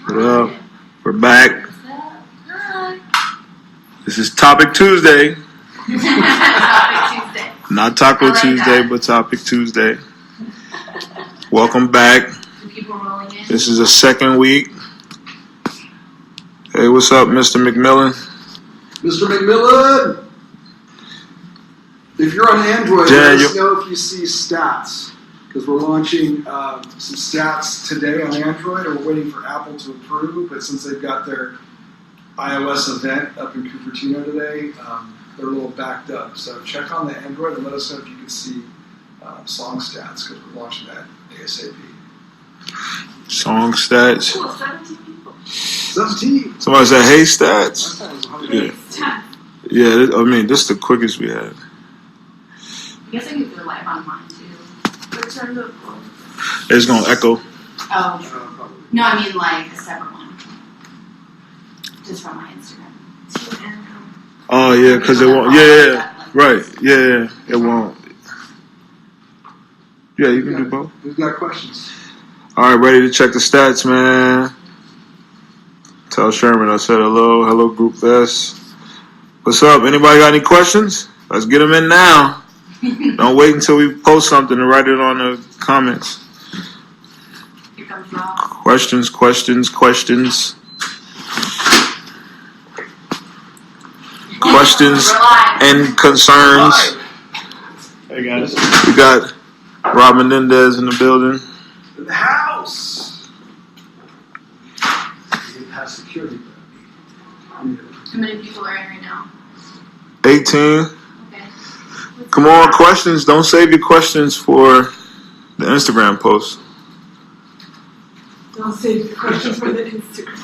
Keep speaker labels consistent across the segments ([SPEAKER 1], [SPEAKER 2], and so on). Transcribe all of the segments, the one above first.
[SPEAKER 1] What up? We're back.
[SPEAKER 2] What's up? Hi.
[SPEAKER 1] This is Topic Tuesday.
[SPEAKER 2] Topic Tuesday.
[SPEAKER 1] Not Taco
[SPEAKER 2] I like
[SPEAKER 1] Tuesday,
[SPEAKER 2] that.
[SPEAKER 1] but Topic Tuesday. Welcome back.
[SPEAKER 2] Do people rolling in?
[SPEAKER 1] This is the second week. Hey, what's up, Mr. McMillan?
[SPEAKER 3] Mr. McMillan! If you're on Android, let us know if you see stats. Because we're launching some stats today on Android, and we're waiting for Apple to approve. But since they've got their iOS event up in Cupertino today, they're a little backed up. So check on the Android and let us know if you can see song stats, because we're launching that ASAP.
[SPEAKER 1] Song stats.
[SPEAKER 2] Cool, 17 people.
[SPEAKER 3] 17.
[SPEAKER 1] Somebody said, hey, stats.
[SPEAKER 3] Last time it was 100.
[SPEAKER 1] Yeah. Yeah, I mean, this is the quickest we had.
[SPEAKER 2] I guess I could do live on mine too. But turn the
[SPEAKER 1] It's going to echo.
[SPEAKER 2] Oh,
[SPEAKER 3] Probably.
[SPEAKER 2] no, I mean like a separate one. Just from my Instagram.
[SPEAKER 1] Oh, yeah, because it won't. Yeah. Right. Yeah, it won't. Yeah, you can do both.
[SPEAKER 3] Who's got questions?
[SPEAKER 1] All right, ready to check the stats, man. Tell Sherman I said hello. Hello, Group Vezt. What's up? Anybody got any questions? Let's get them in now. Don't wait until we post something to write it on the comments.
[SPEAKER 2] Here comes Rob.
[SPEAKER 1] Questions. Questions and concerns.
[SPEAKER 4] Hey guys.
[SPEAKER 1] We got Rob Menendez in the building.
[SPEAKER 3] In the house! You get past security.
[SPEAKER 2] How many people are in right now?
[SPEAKER 1] 18.
[SPEAKER 2] Okay.
[SPEAKER 1] Come on, questions. Don't save your questions for the Instagram post.
[SPEAKER 2] Don't save the questions for the Instagram.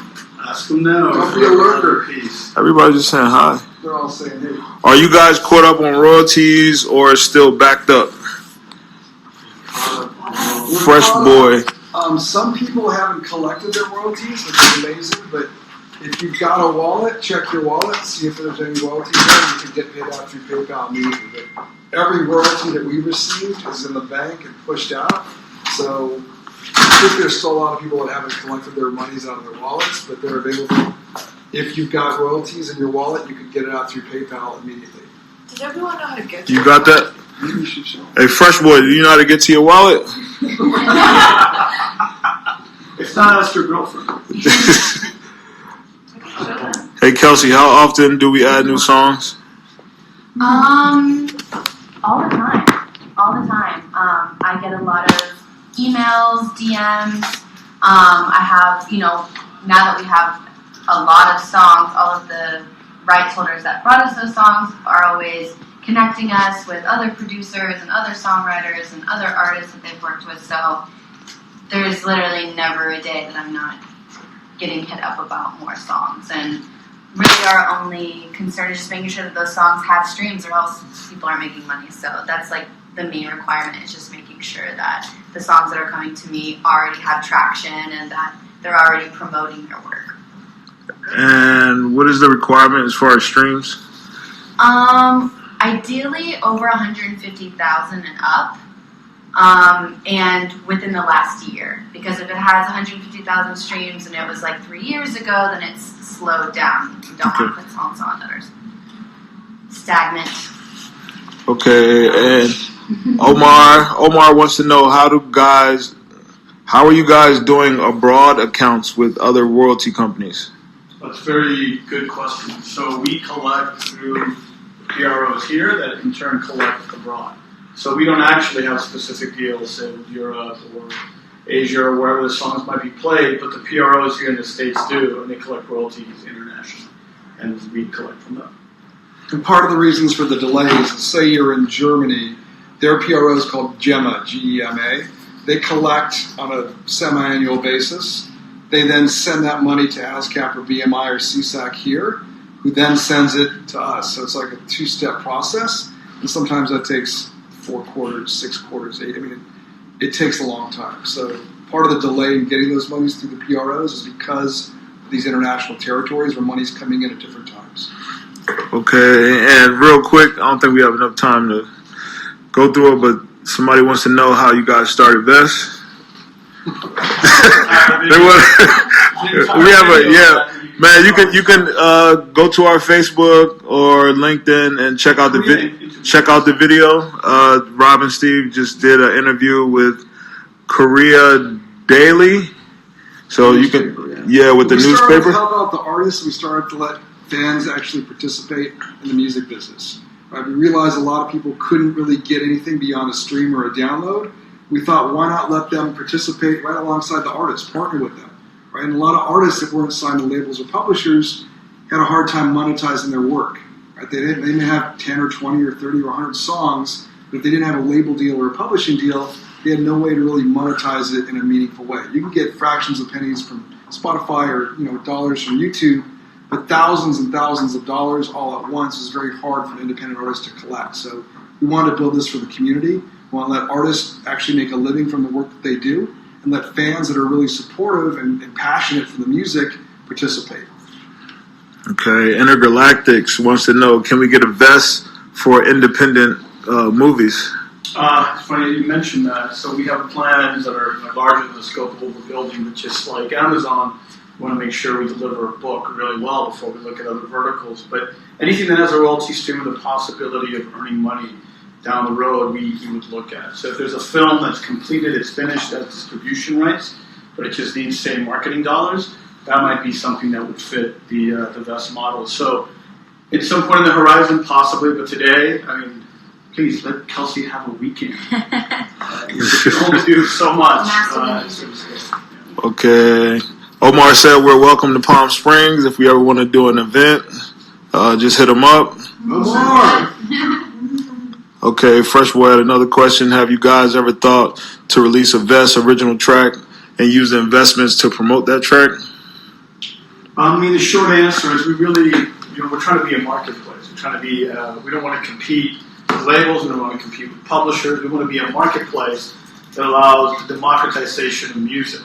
[SPEAKER 4] Ask them now.
[SPEAKER 3] Don't be a lurker.
[SPEAKER 4] Piece.
[SPEAKER 1] Everybody's just saying hi.
[SPEAKER 3] They're all saying, hey.
[SPEAKER 1] Are you guys caught up on royalties or still backed up? Fresh boy.
[SPEAKER 3] Some people haven't collected their royalties, which is amazing, but if you've got a wallet, check your wallet, see if there's any royalties there. You can get paid out through PayPal immediately. But every royalty that we received is in the bank and pushed out. So I think there's still a lot of people that haven't collected their monies out of their wallets, but they're available. If you've got royalties in your wallet, you can get it out through PayPal immediately.
[SPEAKER 5] Does everyone know how to get to
[SPEAKER 1] You got that?
[SPEAKER 3] Maybe you should show.
[SPEAKER 1] Hey, Fresh boy, do you know how to get to your wallet?
[SPEAKER 4] It's not ask your girlfriend.
[SPEAKER 1] Hey, Kelsey, how often do we add new songs?
[SPEAKER 2] All the time. All the time. I get a lot of emails, DMs. I have, now that we have a lot of songs, all of the rights holders that brought us those songs are always connecting us with other producers and other songwriters and other artists that they've worked with. So there's literally never a day that I'm not getting hit up about more songs. And really our only concern is just making sure that those songs have streams, or else people aren't making money. So that's like the main requirement, is just making sure that the songs that are coming to me already have traction and that they're already promoting their work.
[SPEAKER 1] And what is the requirement as far as streams?
[SPEAKER 2] Ideally over 150,000 and up, and within the last year. Because if it has 150,000 streams and it was like 3 years ago, then it's slowed down. You don't want to put songs on that are stagnant.
[SPEAKER 1] Okay, and Omar wants to know how are you guys doing abroad accounts with other royalty companies?
[SPEAKER 4] That's a very good question. So we collect through PROs here that in turn collect abroad. So we don't actually have specific deals, say with Europe or Asia or wherever the songs might be played, but the PROs here in the States do, and they collect royalties internationally, and we collect from them.
[SPEAKER 3] And part of the reasons for the delays is, say you're in Germany, their PRO is called GEMA, G-E-M-A. They collect on a semi-annual basis. They then send that money to ASCAP or BMI or CSAC here, who then sends it to us. So it's like a two-step process, and sometimes that takes 4 quarters, 6 quarters, 8. I mean, it takes a long time. So part of the delay in getting those monies through the PROs is because of these international territories where money's coming in at different times.
[SPEAKER 1] Okay, and real quick, I don't think we have enough time to go through it, but somebody wants to know how you guys started Vezt. We have man. You can go to our Facebook or LinkedIn and check out the video. Rob and Steve just did an interview with Korea Daily, so you can with the
[SPEAKER 3] we
[SPEAKER 1] newspaper.
[SPEAKER 3] started to help out the artists. We started to let fans actually participate in the music business. Right? We realized a lot of people couldn't really get anything beyond a stream or a download. We thought, why not let them participate right alongside the artists, partner with them, right? And a lot of artists that weren't signed to labels or publishers had a hard time monetizing their work, right? They may have 10 or 20 or 30 or 100 songs, but if they didn't have a label deal or a publishing deal, they had no way to really monetize it in a meaningful way. You can get fractions of pennies from Spotify or dollars from YouTube, but thousands and thousands of dollars all at once is very hard for an independent artist to collect. So we wanted to build this for the community. We want to let artists actually make a living from the work that they do, and let fans that are really supportive and passionate for the music participate.
[SPEAKER 1] Okay, Intergalactics wants to know, can we get a Vezt for independent movies?
[SPEAKER 4] It's funny that you mentioned that. So we have plans that are larger than the scope of what we're building, but just like Amazon, we want to make sure we deliver a book really well before we look at other verticals. But anything that has a royalty stream with the possibility of earning money down the road, we would look at. So if there's a film that's completed, it's finished, has distribution rights, but it just needs, say, marketing dollars, that might be something that would fit the Vezt model. So at some point in the horizon, possibly, but today, I mean, please let Kelsey have a weekend. You can only do so much.
[SPEAKER 1] Okay. Omar said we're welcome to Palm Springs. If we ever want to do an event, just hit them up.
[SPEAKER 3] Omar!
[SPEAKER 1] Okay, Freshwater had another question. Have you guys ever thought to release a Vezt original track and use the investments to promote that track?
[SPEAKER 4] I mean, the short answer is we really, we're trying to be a marketplace. We're trying to be, we don't want to compete with labels. We don't want to compete with publishers. We want to be a marketplace that allows the democratization of music.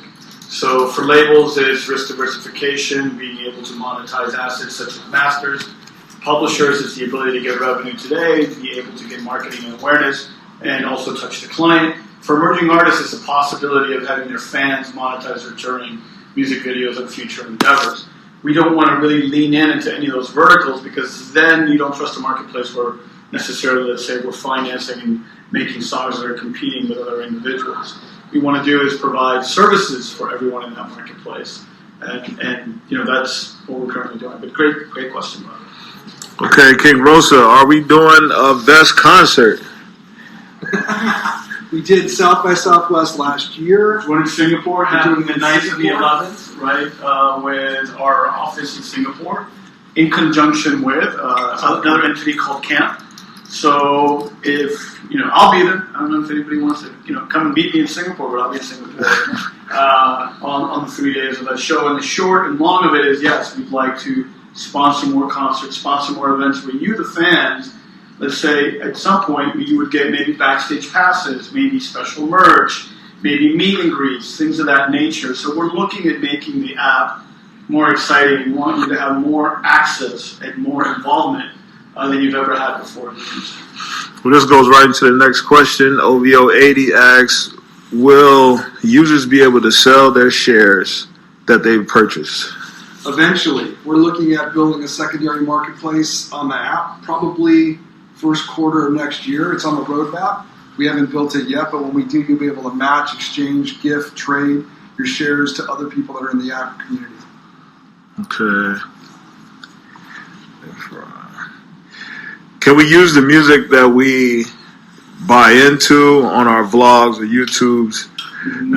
[SPEAKER 4] So for labels, it's risk diversification, being able to monetize assets such as masters. Publishers, it's the ability to get revenue today, to be able to get marketing and awareness, and also touch the client. For emerging artists, it's the possibility of having their fans monetize their touring music videos and future endeavors. We don't want to really lean into any of those verticals because then you don't trust the marketplace where necessarily, let's say, we're financing and making songs that are competing with other individuals. What we want to do is provide services for everyone in that marketplace. And that's what we're currently doing. But great question, Rob.
[SPEAKER 1] Okay, King Rosa, are we doing a Vezt concert?
[SPEAKER 3] We did South by Southwest last year.
[SPEAKER 4] One in Singapore, happening the 9th and the 11th, right, with our office in Singapore, in conjunction with another entity called Camp. So if, I'll be there. I don't know if anybody wants to, come and meet me in Singapore, but I'll be in Singapore on the 3 days of that show. And the short and long of it is, yes, we'd like to sponsor more concerts, sponsor more events where you, the fans, let's say at some point you would get maybe backstage passes, maybe special merch, maybe meet and greets, things of that nature. So we're looking at making the app more exciting. We want you to have more access and more involvement than you've ever had before.
[SPEAKER 1] Well, this goes right into the next question. OVO80 asks, will users be able to sell their shares that they've purchased?
[SPEAKER 3] Eventually. We're looking at building a secondary marketplace on the app, probably first quarter of next year. It's on the roadmap. We haven't built it yet, but when we do, you'll be able to match, exchange, gift, trade your shares to other people that are in the app community.
[SPEAKER 1] Okay. Can we use the music that we buy into on our vlogs or YouTube's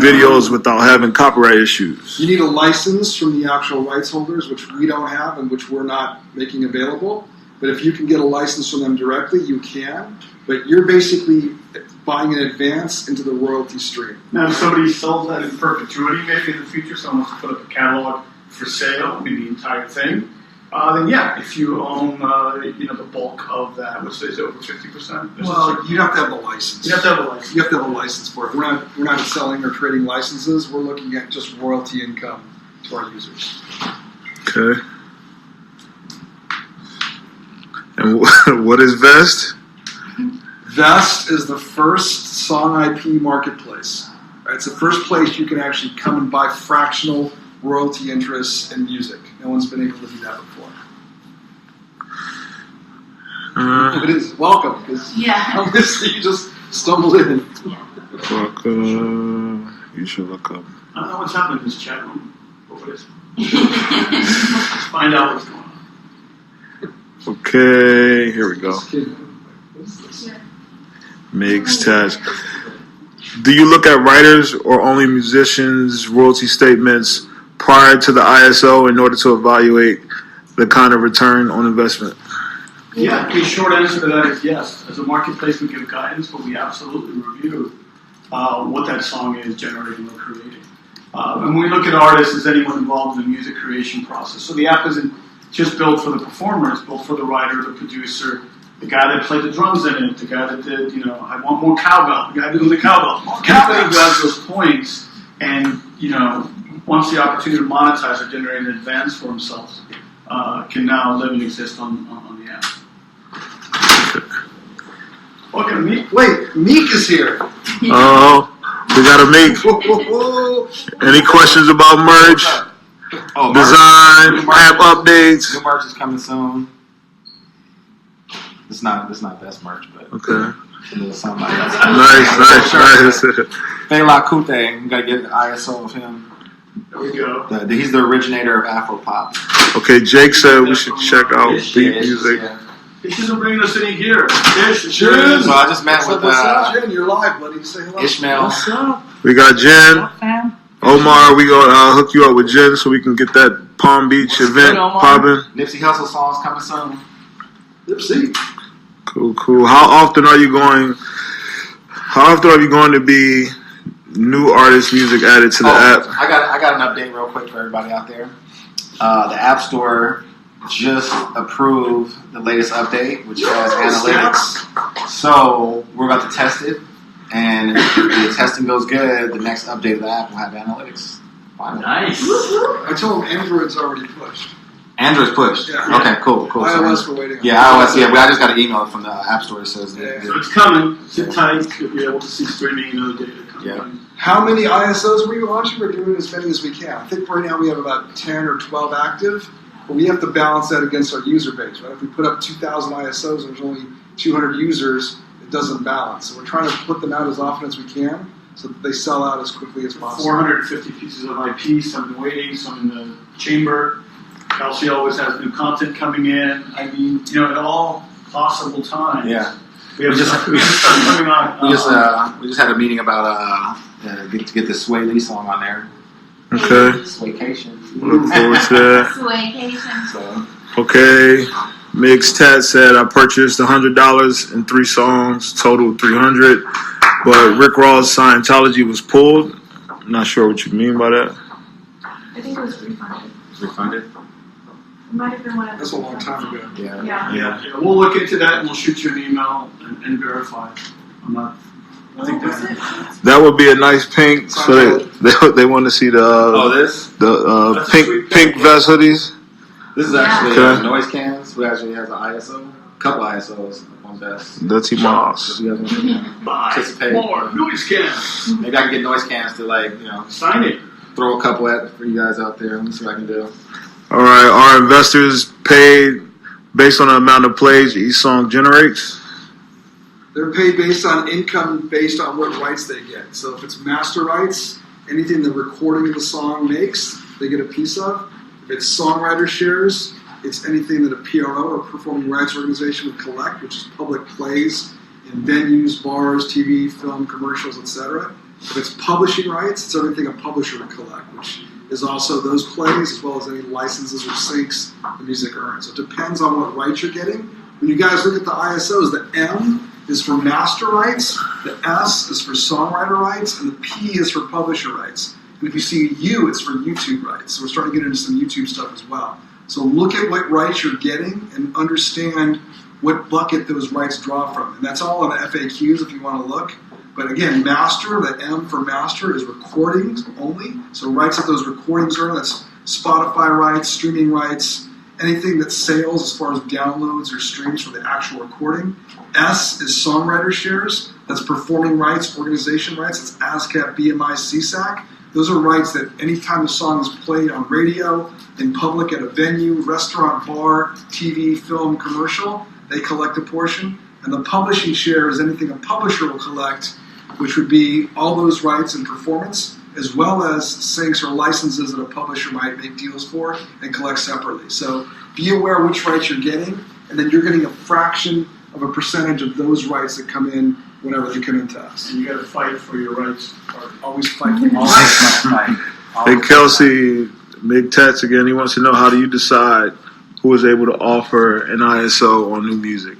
[SPEAKER 1] videos without having copyright issues?
[SPEAKER 3] You need a license from the actual rights holders, which we don't have and which we're not making available. But if you can get a license from them directly, you can. But you're basically buying an advance into the royalty stream.
[SPEAKER 4] Now, if somebody sells that in perpetuity, maybe in the future, someone wants to put up a catalog for sale, maybe the entire thing, then yeah, if you own the bulk of that, which is over 50%.
[SPEAKER 3] Well, you have to have the license.
[SPEAKER 4] You have to have a license.
[SPEAKER 3] You have to have a license for it. We're not selling or trading licenses. We're looking at just royalty income to our users.
[SPEAKER 1] Okay. And what is Vezt?
[SPEAKER 3] Vezt is the first song IP marketplace. Right? It's the first place you can actually come and buy fractional royalty interests in music. No one's been able to do that before. It is welcome because obviously you just stumbled in.
[SPEAKER 1] You should look up.
[SPEAKER 4] I don't know what's happening in this chat room. What is it? Let's find out what's going on.
[SPEAKER 1] Okay, here we go.
[SPEAKER 3] This kid,
[SPEAKER 1] Mix test. Do you look at writers or only musicians' royalty statements prior to the ISO in order to evaluate the kind of return on investment?
[SPEAKER 4] Yeah, the short answer to that is yes. As a marketplace, we give guidance, but we absolutely review what that song is generating or creating. And when we look at artists, is anyone involved in the music creation process? So the app isn't just built for the performer, it's built for the writer, the producer, the guy that played the drums in it, the guy that did, I want more cowbell, the guy doing the cowbell. Anybody who has those points and, wants the opportunity to monetize or generate an advance for themselves, can now live and exist on the app. Welcome to Meek.
[SPEAKER 3] wait, Meek is here.
[SPEAKER 1] Oh, we got a Meek. Any questions about merch, design, app updates?
[SPEAKER 6] New merch is coming soon. It's not best merch, but
[SPEAKER 1] Okay.
[SPEAKER 6] a little something like that.
[SPEAKER 1] Nice.
[SPEAKER 6] Fela Kuti, you gotta get an ISO of him.
[SPEAKER 4] There we go.
[SPEAKER 6] He's the originator of Afropop.
[SPEAKER 1] Okay, Jake said we should check out beat music.
[SPEAKER 6] Yeah.
[SPEAKER 4] This isn't bringing us any gear.
[SPEAKER 3] Jen.
[SPEAKER 6] So I just met with
[SPEAKER 3] Jen, you're live, buddy. Say hello.
[SPEAKER 6] Ishmael.
[SPEAKER 1] We got Jen. Omar, we gonna hook you up with Jen so we can get that Palm Beach event popping.
[SPEAKER 6] Nipsey Hussle songs coming soon.
[SPEAKER 3] Nipsey.
[SPEAKER 1] Cool. How often are you going to be new artist music added to the app?
[SPEAKER 6] I got an update real quick for everybody out there. The App Store just approved the latest update, which has analytics. So we're about to test it, and if the testing goes good, the next update of the app will have analytics. Finally.
[SPEAKER 7] Nice.
[SPEAKER 3] I told him Android's already pushed.
[SPEAKER 6] Android's pushed.
[SPEAKER 3] Yeah.
[SPEAKER 6] Okay, cool.
[SPEAKER 3] iOS we're waiting on.
[SPEAKER 6] Yeah, iOS. Yeah, I just got an email from the App Store that says.
[SPEAKER 3] Yeah.
[SPEAKER 4] So it's coming. Sit tight. You'll be able to see streaming and other data coming in.
[SPEAKER 3] How many ISOs are we launching? We're doing as many as we can. I think right now we have about 10 or 12 active, but we have to balance that against our user base. Right? If we put up 2,000 ISOs and there's only 200 users, it doesn't balance. So we're trying to put them out as often as we can so that they sell out as quickly as possible.
[SPEAKER 4] 450 pieces of IP, some in waiting, some in the chamber. Kelsey always has new content coming in. I mean, at all possible times.
[SPEAKER 6] Yeah.
[SPEAKER 4] We have stuff coming on.
[SPEAKER 6] We just had a meeting about get the Sway Lee song on there.
[SPEAKER 1] Okay.
[SPEAKER 6] Swaycation.
[SPEAKER 1] Look forward to that.
[SPEAKER 2] Swaycation.
[SPEAKER 6] So
[SPEAKER 1] Okay. Mix Tat said I purchased $100 in 3 songs, total 300. But Rick Ross Scientology was pulled. I'm not sure what you mean by that.
[SPEAKER 5] I think it was refunded.
[SPEAKER 6] refunded.
[SPEAKER 5] It might have been one of
[SPEAKER 3] That's a long time ago.
[SPEAKER 6] Yeah.
[SPEAKER 5] Yeah.
[SPEAKER 4] Yeah, we'll look into that and we'll shoot you an email and verify. I'm not. I
[SPEAKER 5] What
[SPEAKER 4] think
[SPEAKER 5] was
[SPEAKER 4] that.
[SPEAKER 5] it?
[SPEAKER 1] That would be a nice pink. So they want to see
[SPEAKER 6] This?
[SPEAKER 1] the
[SPEAKER 4] That's a
[SPEAKER 1] pink
[SPEAKER 4] sweet
[SPEAKER 1] pink
[SPEAKER 4] pink.
[SPEAKER 1] vest hoodies.
[SPEAKER 6] This is
[SPEAKER 2] Yeah.
[SPEAKER 6] actually
[SPEAKER 1] Okay.
[SPEAKER 6] Noise Cans, who actually has an ISO. Couple ISOs on Best.
[SPEAKER 1] Dirty Moss.
[SPEAKER 6] If you guys want to
[SPEAKER 4] Buy
[SPEAKER 6] participate.
[SPEAKER 4] more noise cans.
[SPEAKER 6] Maybe I can get Noise Cans to
[SPEAKER 4] Sign it.
[SPEAKER 6] throw a couple at for you guys out there. Let me see what I can do.
[SPEAKER 1] All right, are investors paid based on the amount of plays each song generates?
[SPEAKER 3] They're paid based on income, based on what rights they get. So if it's master rights, anything the recording of the song makes, they get a piece of. If it's songwriter shares, it's anything that a PRO or performing rights organization would collect, which is public plays in venues, bars, TV, film, commercials, etc. If it's publishing rights, it's everything a publisher would collect, which is also those plays as well as any licenses or syncs the music earns. So it depends on what rights you're getting. When you guys look at the ISOs, the M is for master rights, the S is for songwriter rights, and the P is for publisher rights. And if you see U, it's for YouTube rights. So we're starting to get into some YouTube stuff as well. So look at what rights you're getting and understand what bucket those rights draw from. And that's all in the FAQs if you want to look. But again, master, the M for master is recordings only. So rights that those recordings earn, that's Spotify rights, streaming rights, anything that's sales as far as downloads or streams for the actual recording. S is songwriter shares. That's performing rights, organization rights. That's ASCAP, BMI, CSAC. Those are rights that anytime a song is played on radio, in public, at a venue, restaurant, bar, TV, film, commercial, they collect a portion. And the publishing share is anything a publisher will collect, which would be all those rights and performance, as well as syncs or licenses that a publisher might make deals for and collect separately. So be aware which rights you're getting, and then you're getting a fraction of a percentage of those rights that come in whenever they come into us.
[SPEAKER 4] And you got to fight for your rights.
[SPEAKER 3] Always fight for your
[SPEAKER 6] Always
[SPEAKER 3] rights.
[SPEAKER 6] must fight.
[SPEAKER 1] Hey, Kelsey, Big Tats again. He wants to know, how do you decide who is able to offer an ISO on new music?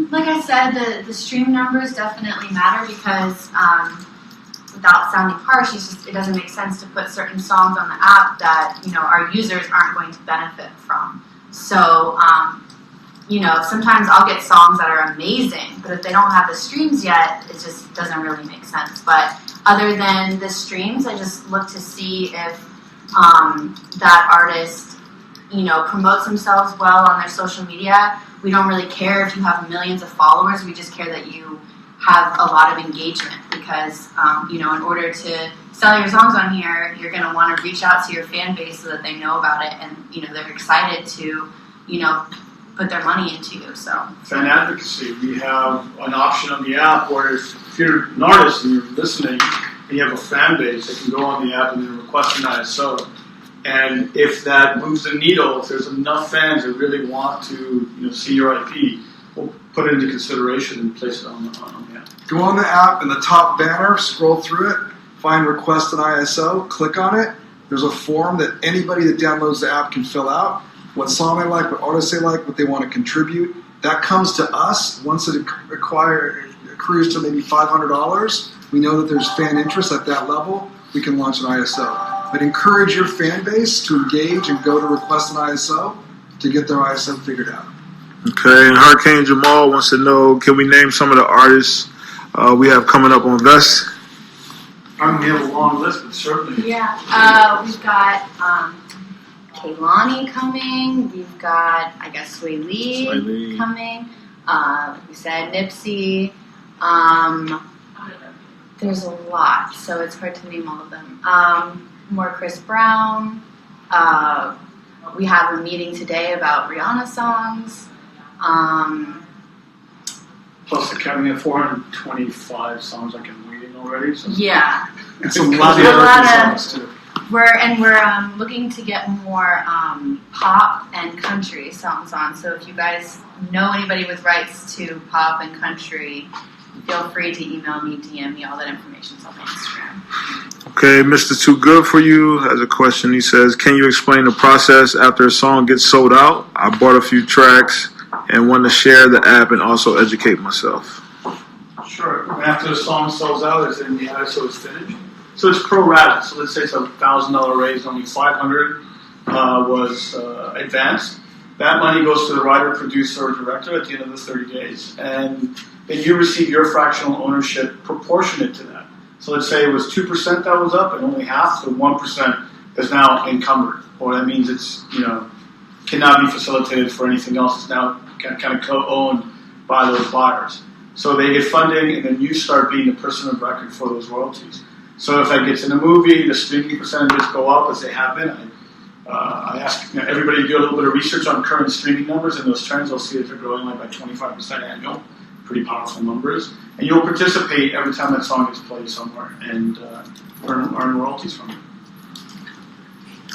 [SPEAKER 2] Like I said, the stream numbers definitely matter because without sounding harsh, it doesn't make sense to put certain songs on the app that, our users aren't going to benefit from. So, sometimes I'll get songs that are amazing, but if they don't have the streams yet, it just doesn't really make sense. But other than the streams, I just look to see if that artist, promotes themselves well on their social media. We don't really care if you have millions of followers. We just care that you have a lot of engagement because, in order to sell your songs on here, you're going to want to reach out to your fan base so that they know about it and, they're excited to, put their money into you. So
[SPEAKER 4] Fan advocacy. We have an option on the app where if you're an artist and you're listening and you have a fan base, they can go on the app and then request an ISO. And if that moves the needle, if there's enough fans that really want to, see your IP, we'll put it into consideration and place it on the app.
[SPEAKER 3] Go on the app, in the top banner, scroll through it, find Request an ISO, click on it. There's a form that anybody that downloads the app can fill out. What song they like, what artist they like, what they want to contribute. That comes to us. Once it accrues to maybe $500, we know that there's fan interest at that level, we can launch an ISO. But encourage your fan base to engage and go to Request an ISO to get their ISO figured out.
[SPEAKER 1] Okay, and Hurricane Jamal wants to know, can we name some of the artists we have coming up on Vezt?
[SPEAKER 4] We have a long list, but certainly.
[SPEAKER 2] yeah, we've got Kehlani coming. We've got, I guess, Sway Lee coming. Like we said, Nipsey. There's a lot, so it's hard to name all of them. More Chris Brown. We have a meeting today about Rihanna songs.
[SPEAKER 4] Plus, we have 425 songs like I'm reading already. So
[SPEAKER 2] Yeah.
[SPEAKER 3] And some Latin
[SPEAKER 2] a lot
[SPEAKER 3] American
[SPEAKER 2] of-
[SPEAKER 3] songs too.
[SPEAKER 2] We're looking to get more pop and country songs on. So if you guys know anybody with rights to pop and country, feel free to email me, DM me. All that information's on my Instagram.
[SPEAKER 1] Okay, Mr. Too Good For You has a question. He says, can you explain the process after a song gets sold out? I bought a few tracks and want to share the app and also educate myself.
[SPEAKER 4] Sure. After the song sells out, is then the ISO is finished. So it's pro rata. So let's say it's a $1,000 raise, only $500 was advanced. That money goes to the writer, producer, or director at the end of the 30 days, and then you receive your fractional ownership proportionate to that. So let's say it was 2% that was up, and only half, so 1% is now encumbered, or that means it's cannot be facilitated for anything else. It's now kind of co-owned by those buyers. So they get funding, and then you start being the person of record for those royalties. So if that gets in a movie, the streaming percentages go up as they have been. I ask everybody to do a little bit of research on current streaming numbers and those trends. They'll see that they're growing like by 25% annual. Pretty powerful numbers. And you'll participate every time that song gets played somewhere and earn royalties from it.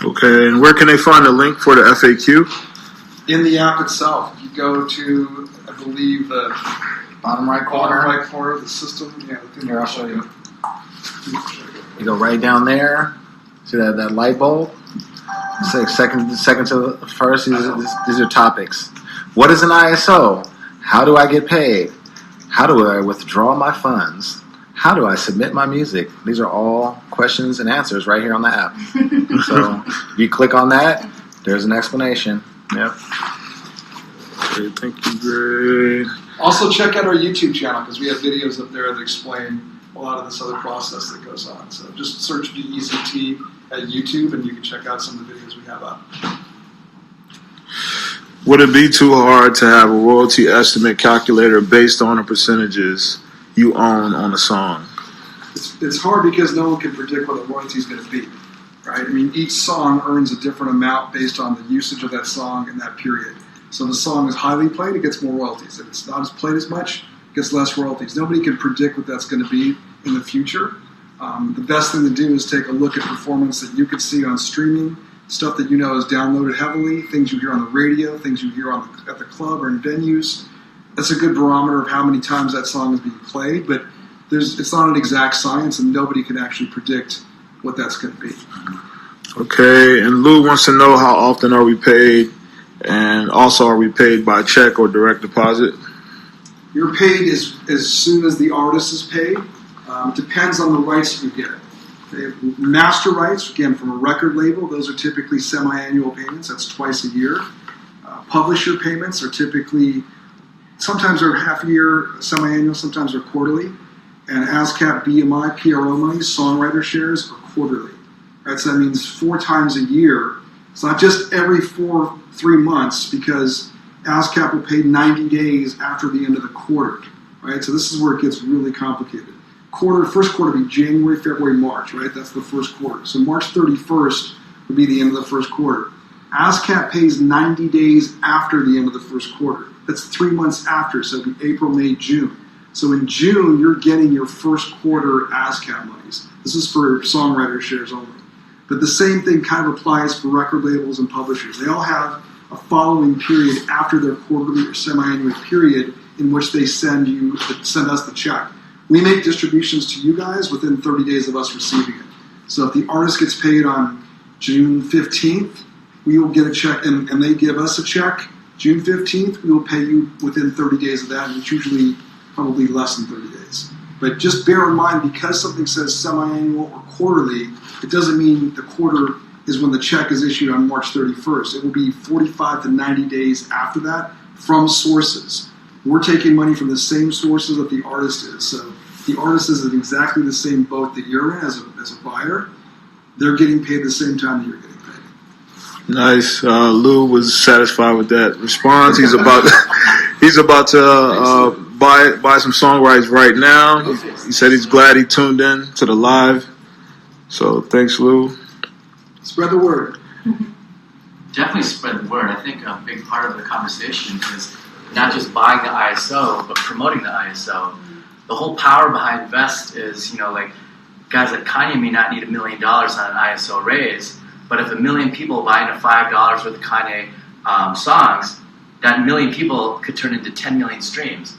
[SPEAKER 1] Okay, and where can they find the link for the FAQ?
[SPEAKER 3] In the app itself, if you go to, I believe, the
[SPEAKER 6] Bottom right
[SPEAKER 3] bottom
[SPEAKER 6] corner.
[SPEAKER 3] right corner of the system. Yeah, the thing
[SPEAKER 6] Here, I'll show you. You go right down there. See that light bulb? Second to the first. These are topics. What is an ISO? How do I get paid? How do I withdraw my funds? How do I submit my music? These are all questions and answers right here on the app. So if you click on that, there's an explanation. Yep.
[SPEAKER 1] Okay, thank you, Greg.
[SPEAKER 3] Also, check out our YouTube channel because we have videos up there that explain a lot of this other process that goes on. So just search VEZT at YouTube and you can check out some of the videos we have up.
[SPEAKER 1] Would it be too hard to have a royalty estimate calculator based on the percentages you own on a song?
[SPEAKER 3] it's hard because no one can predict what the royalty is going to be, right? I mean, each song earns a different amount based on the usage of that song in that period. So if the song is highly played, it gets more royalties. If it's not as played as much, it gets less royalties. Nobody can predict what that's going to be in the future. The best thing to do is take a look at performance that you can see on streaming, stuff that you know is downloaded heavily, things you hear on the radio, things you hear at the club or in venues. That's a good barometer of how many times that song is being played, but it's not an exact science, and nobody can actually predict what that's going to be.
[SPEAKER 1] Okay, and Lou wants to know how often are we paid, and also are we paid by check or direct deposit?
[SPEAKER 3] You're paid as soon as the artist is paid. Depends on the rights you get. They have master rights, again, from a record label. Those are typically semi-annual payments. That's twice a year. Publisher payments are typically, sometimes they're half a year, semi-annual, sometimes they're quarterly. And ASCAP, BMI, PRO money, songwriter shares are quarterly. Right? So that means 4 times a year. It's not just every 3 months, because ASCAP will pay 90 days after the end of the quarter. Right? So this is where it gets really complicated. First quarter would be January, February, March, right? That's the first quarter. So March 31st would be the end of the first quarter. ASCAP pays 90 days after the end of the first quarter. That's 3 months after, so it'd be April, May, June. So in June, you're getting your first quarter ASCAP monies. This is for songwriter shares only. But the same thing kind of applies for record labels and publishers. They all have a following period after their quarterly or semi-annual period in which they send us the check. We make distributions to you guys within 30 days of us receiving it. So if the artist gets paid on June 15th, we will get a check, and they give us a check June 15th, we will pay you within 30 days of that, and it's usually probably less than 30 days. But just bear in mind, because something says semi-annual or quarterly, it doesn't mean the quarter is when the check is issued on March 31st. It will be 45 to 90 days after that from sources. We're taking money from the same sources that the artist is. So the artist is in exactly the same boat that you're in as a buyer. They're getting paid the same time that you're getting paid.
[SPEAKER 1] Nice. Lou was satisfied with that response. He's about to buy some songwriters right now. He said he's glad he tuned in to the live. So thanks, Lou.
[SPEAKER 3] Spread the word.
[SPEAKER 7] Definitely spread the word. I think a big part of the conversation is not just buying the ISO, but promoting the ISO. The whole power behind Vezt is, like guys like Kanye may not need $1 million on an ISO raise, but if 1 million people buy into $5 worth of Kanye songs, that 1 million people could turn into 10 million streams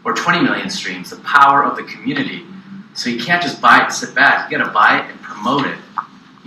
[SPEAKER 7] or 20 million streams. The power of the community. So you can't just buy it and sit back. You got to buy it and promote it.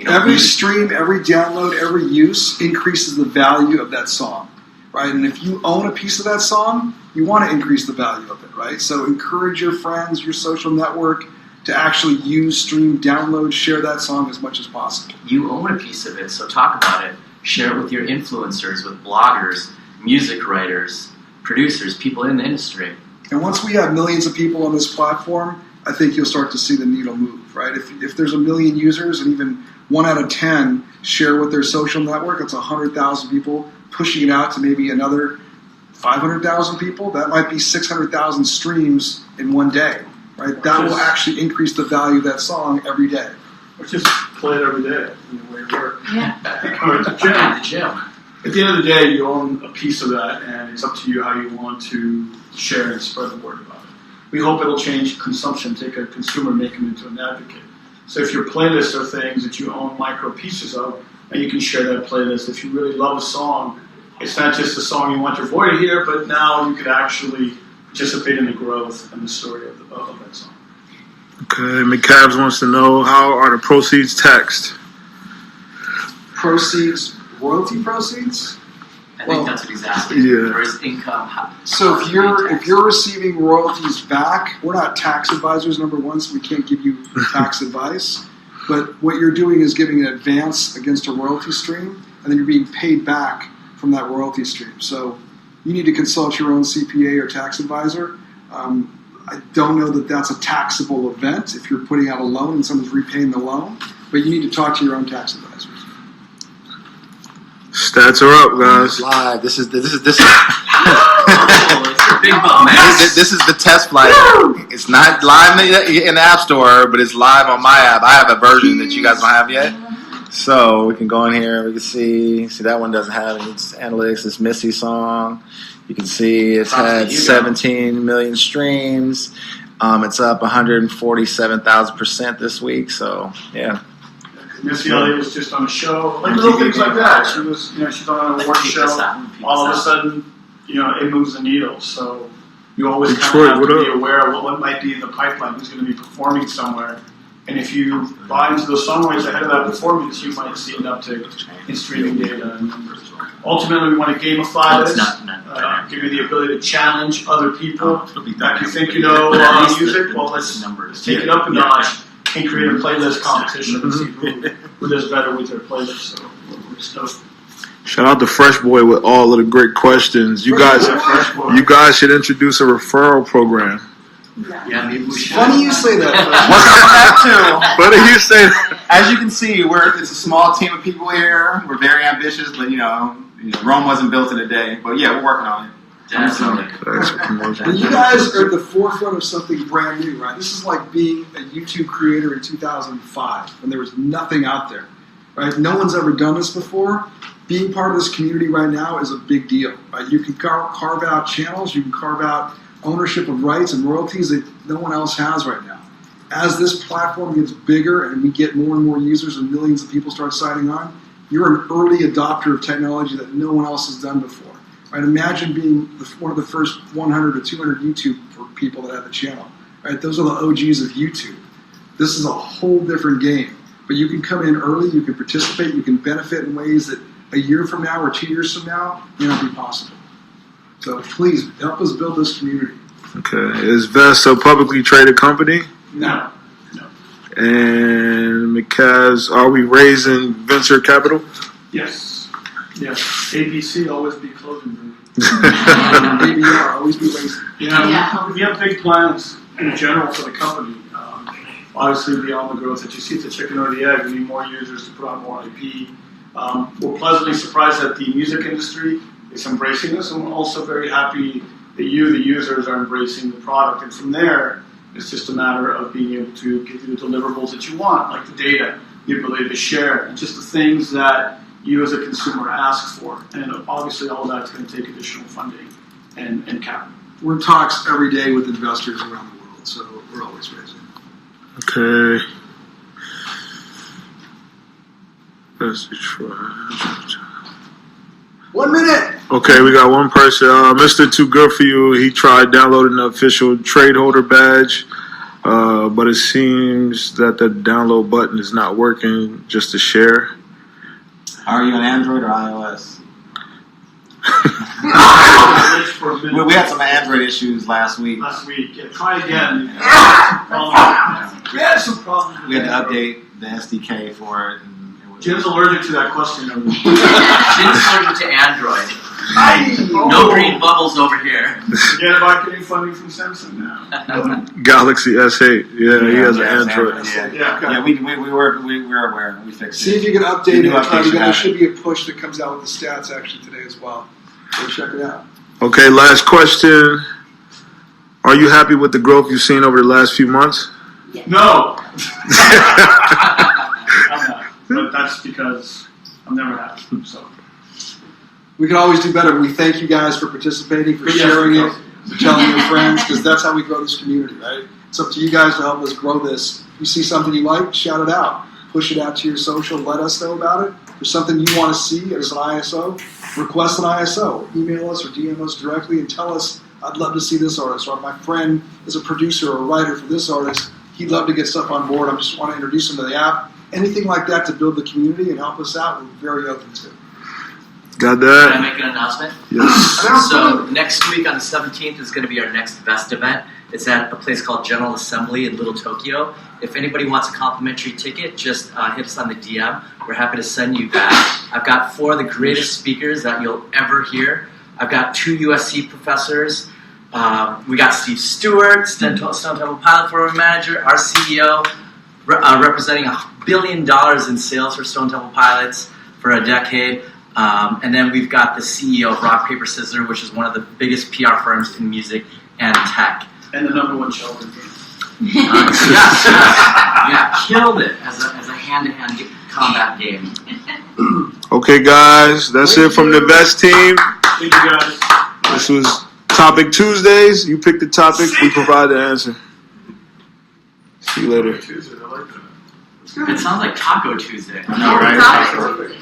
[SPEAKER 3] Every stream, every download, every use increases the value of that song, right? And if you own a piece of that song, you want to increase the value of it, right? So encourage your friends, your social network to actually use, stream, download, share that song as much as possible.
[SPEAKER 7] You own a piece of it, so talk about it. Share it with your influencers, with bloggers, music writers, producers, people in the industry.
[SPEAKER 3] And once we have millions of people on this platform, I think you'll start to see the needle move, right? If there's 1 million users and even 1 out of 10 share with their social network, it's 100,000 people pushing it out to maybe another 500,000 people. That might be 600,000 streams in one day, right? That will actually increase the value of that song every day.
[SPEAKER 4] Or just play it every day in the way you work.
[SPEAKER 2] Yeah.
[SPEAKER 4] Or at the gym.
[SPEAKER 7] At the gym.
[SPEAKER 4] At the end of the day, you own a piece of that, and it's up to you how you want to share and spread the word about it. We hope it'll change consumption, take a consumer, make them into an advocate. So if your playlists are things that you own micro pieces of, and you can share that playlist. If you really love a song, it's not just a song you want your boy to hear, but now you could actually participate in the growth and the story of that song.
[SPEAKER 1] Okay, McCabs wants to know, how are the proceeds taxed?
[SPEAKER 3] Royalty proceeds?
[SPEAKER 7] I think that's what he's asking.
[SPEAKER 1] Yeah.
[SPEAKER 7] Or is income?
[SPEAKER 3] So if you're receiving royalties back, we're not tax advisors, number one, so we can't give you tax advice. But what you're doing is giving an advance against a royalty stream, and then you're being paid back from that royalty stream. So you need to consult your own CPA or tax advisor. I don't know that that's a taxable event if you're putting out a loan and someone's repaying the loan, but you need to talk to your own tax advisors.
[SPEAKER 1] Stats are up, guys.
[SPEAKER 6] Live. This is.
[SPEAKER 7] Oh, it's a big boat, man.
[SPEAKER 6] This is the test flight. It's not live in the App Store, but it's live on my app. I have a version that you guys don't have yet. So we can go in here. We can see that one doesn't have any analytics. This Missy song. You can see it's had 17 million streams. It's up 147,000% this week. So yeah.
[SPEAKER 4] Missy Elliott was just on a show, like little things like that. She was, she's on an award show. All of a sudden, it moves the needle. So you always kind of have to be aware of what might be in the pipeline, who's going to be performing somewhere. And if you buy into those song rights ahead of that performance, you might see an uptick in streaming data and numbers. Ultimately, we want to gamify this, give you the ability to challenge other people. If you think you know music, well, let's take it up a notch and create a playlist competition and see who does better with their playlist. So we're stoked.
[SPEAKER 1] Shout out to Fresh Boy with all of the great questions. You guys should introduce a referral program.
[SPEAKER 7] Yeah, maybe we should.
[SPEAKER 3] Funny you say that.
[SPEAKER 1] Funny you say that.
[SPEAKER 6] As you can see, it's a small team of people here. We're very ambitious, but Rome wasn't built in a day. But yeah, we're working on it.
[SPEAKER 3] But you guys are at the forefront of something brand new, right? This is like being a YouTube creator in 2005 when there was nothing out there, right? No one's ever done this before. Being part of this community right now is a big deal, right? You can carve out channels, you can carve out ownership of rights and royalties that no one else has right now. As this platform gets bigger and we get more and more users and millions of people start signing on, you're an early adopter of technology that no one else has done before. Right? Imagine being one of the first 100 or 200 YouTube people that have the channel. Right? Those are the OGs of YouTube. This is a whole different game. But you can come in early, you can participate, you can benefit in ways that a year from now or 2 years from now may not be possible. So please help us build this community.
[SPEAKER 1] Okay. Is Vezt a publicly traded company?
[SPEAKER 4] No.
[SPEAKER 1] And McCaz, are we raising venture capital?
[SPEAKER 4] Yes. ABC, always be closing.
[SPEAKER 3] ABR, always be raising.
[SPEAKER 4] We have big plans in general for the company. Obviously, beyond the growth that you see, it's a chicken or the egg. We need more users to put on more IP. We're pleasantly surprised that the music industry is embracing this, and we're also very happy that the users, are embracing the product. And from there, it's just a matter of being able to give you the deliverables that you want, like the data, the ability to share, and just the things that you as a consumer ask for. And obviously, all of that's going to take additional funding and capital.
[SPEAKER 3] We're in talks every day with investors around the world, so we're always raising.
[SPEAKER 1] Okay. Let's try.
[SPEAKER 3] 1 minute.
[SPEAKER 1] Okay, we got one person. Mr. Too Good For You, he tried downloading the official trade holder badge, but it seems that the download button is not working just to share.
[SPEAKER 6] Are you on Android or iOS? We had some Android issues last week.
[SPEAKER 4] Yeah, try again. We had some problems.
[SPEAKER 6] We had to update the SDK for it.
[SPEAKER 4] Jim's allergic to that question.
[SPEAKER 7] Jim's allergic to Android. No green bubbles over here.
[SPEAKER 4] Forget about getting funding from Samsung now.
[SPEAKER 1] Galaxy S8. Yeah, he has an Android.
[SPEAKER 6] Yeah, we were aware. We fixed it.
[SPEAKER 3] See if you can update it. There should be a push that comes out with the stats actually today as well. So check it out.
[SPEAKER 1] Okay, last question. Are you happy with the growth you've seen over the last few months?
[SPEAKER 2] Yes.
[SPEAKER 4] No. I'm not. But that's because I'm never happy. So
[SPEAKER 3] we can always do better. We thank you guys for participating, for sharing it, for telling your friends, because that's how we grow this community, right? It's up to you guys to help us grow this. If you see something you like, shout it out. Push it out to your social. Let us know about it. If there's something you want to see as an ISO, request an ISO. Email us or DM us directly and tell us, I'd love to see this artist, or my friend is a producer or a writer for this artist. He'd love to get stuff on board. I just want to introduce him to the app. Anything like that to build the community and help us out, we're very open to.
[SPEAKER 1] Got that?
[SPEAKER 7] Can I make an announcement?
[SPEAKER 1] Yes.
[SPEAKER 7] So next week on the 17th is going to be our next Vezt event. It's at a place called General Assembly in Little Tokyo. If anybody wants a complimentary ticket, just hit us on the DM. We're happy to send you that. I've got 4 of the greatest speakers that you'll ever hear. I've got 2 USC professors. We got Steve Stewart, Stone Temple Pilot Program Manager, our CEO, representing $1 billion in sales for Stone Temple Pilots for a decade. And then we've got the CEO of Rock Paper Scissors, which is one of the biggest PR firms in music and tech.
[SPEAKER 4] And the number one shelter team.
[SPEAKER 7] Yeah, killed it as a hand-to-hand combat game.
[SPEAKER 1] Okay, guys, that's it from the Vezt team.
[SPEAKER 4] Thank you guys.
[SPEAKER 1] This was Topic Tuesdays. You pick the topic, we provide the answer. See you later.
[SPEAKER 4] Tuesday, I like that.
[SPEAKER 7] It sounds like Taco Tuesday.
[SPEAKER 6] I know, right?
[SPEAKER 2] Taco
[SPEAKER 6] Perfect.